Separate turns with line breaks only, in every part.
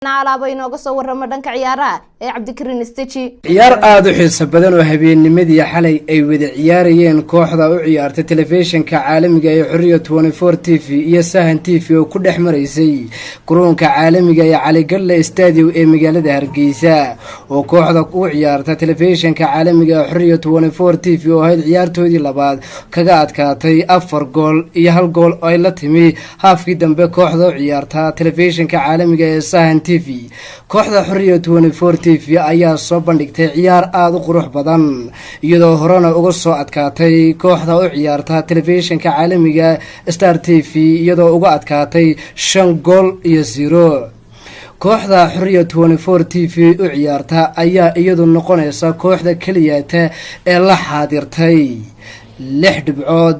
alaabo inooga soo warrama dhanka ciyaaraha ee Cabdikariin Isteji
ciyaar aad u xiiso badan oo habeennimadii xalay ay wada ciyaarayeen kooxda u ciyaarta telefishinka caalamiga ee Xuriya 24 TV iyo Sahan TV oo ku dhex mareysay garoonka caalamiga ee Cali Galle Stadium ee magaalada Hargeysa oo kooxda u ciyaarta telefishinka caalamiga ee Xuriya 24 TV oo ay ciyaartoodii labaad kaga adkaatay 4 gool iyo 1 gool ay la timi haafkii dambe kooxda u ciyaarta telefishinka caalamiga ee Sahan TV kooxda Xuriya 24 TV ayaa soo bandhigtay ciyaar aad u qurux badan iyadoo horena uga soo adkaatay kooxda u ciyaarta telefishinka caalamiga Star TV iyadoo uga adkaatay 5 gool iyo 0 kooxda Xuriya 24 TV u ciyaarta ayaa iyadu noqonaysa kooxda kaliya ee la xaadirtay 6 dhibcood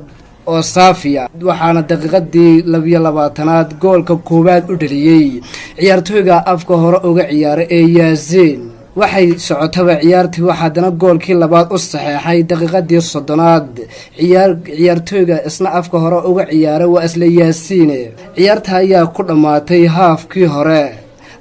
oo saafiya waxaana daqiiqadii 22aad goolka koowaad u dhaliyay ciyaartooyga afka hore uga ciyaaray ee Yaasiin waxay socotaba ciyaartii waxaadana goolkii labaad u saxeexay daqiiqadii 30aad ciyaartooyga isna afka hore uga ciyaaray waa isla Yaasiin ciyaarta ayaa ku dhamaatay haafkii hore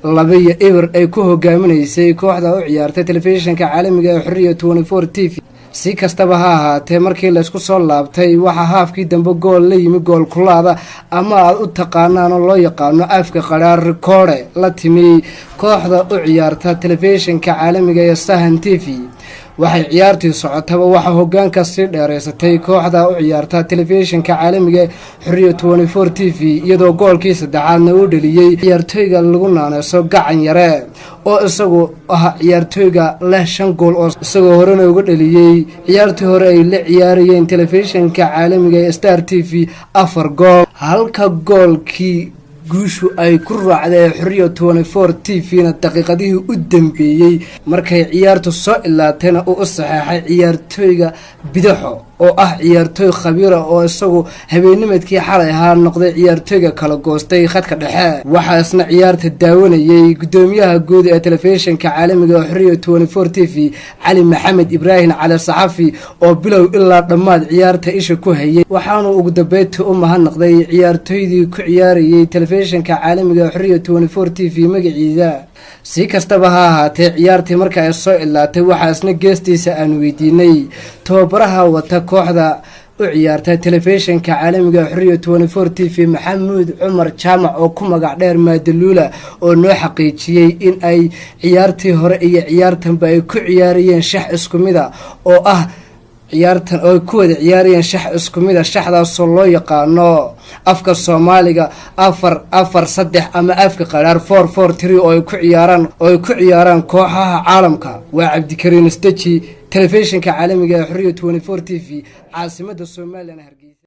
2-0 ay ku hogaaminaysay kooxda u ciyaartay telefishinka caalamiga ee Xuriya 24 TV si kastaba ha ahaatee markii la isku soo laabtay waxa haafkii dambe gool la yimi gool kulaada ama aad u taqaanaan oo loo yaqaano afka qaraar record la timi kooxda u ciyaarta telefishinka caalamiga ee Sahan TV waxay ciyaartii socotaba waxa hoggaanka si dheereysatay kooxda u ciyaarta telefishinka caalamiga Xuriya 24 TV iyadoo goolkii saddexaadna uu dhaliyay ciyaartooyga lagu naanayso gacan yare oo isagu ah ciyaartooyga leh 5 gool oo isagoo horena uga dhaliyay ciyaartii hore ay la ciyaarayeen telefishinka caalamiga ee Star TV 4 gool halka goolkii guushu ay ku raacday Xuriya 24 TV-na daqiiqadihii u dambeeyay markay ciyaartu soo ilaatayna uu saxeexay ciyaartooyga Bidaxo oo ah ciyaartooy khabiir ah oo isagu habeennimadkii xalay ahaa noqday ciyaartooyga kala goostay khadka dhexe waxa isna ciyaarta daawanayay gudoomiyaha guud ee telefishinka caalamiga ee Xuriya 24 TV Cali Maxamed Ibrahim Cali Saxafi oo bilow ilaa dhamaad ciyaarta isha ku hayay waxaanu ugu dambeeyay u mahadnaqday ciyaartooydii ku ciyaarayay telefishinka caalamiga ee Xuriya 24 TV magaciisa si kastaba ha ahaatee ciyaartii marka ay soo ilaatay waxa isna geestiisa aan weydiinay tababaraha wata kooxda u ciyaarta telefishinka caalamiga Xuriya 24 TV Maxamuud Cumar Jaamac oo ku magac dheer Maadaluula oo noo xaqiijiyay in ay ciyaartii hore iyo ciyaartanba ay ku ciyaarayeen shax isku mid ah oo ah ciyaartan oo ku wada ciyaarayeen shax isku mid ah shaxdaas oo loo yaqaano afka Soomaaliga 4-4-3 ama afka qaraar 4-4-3 oo ay ku ciyaaraan kooxaha caalamka waa Cabdikariin Isteji telefishinka caalamiga ee Xuriya 24 TV caasimadda Soomaaliya Hargeysa.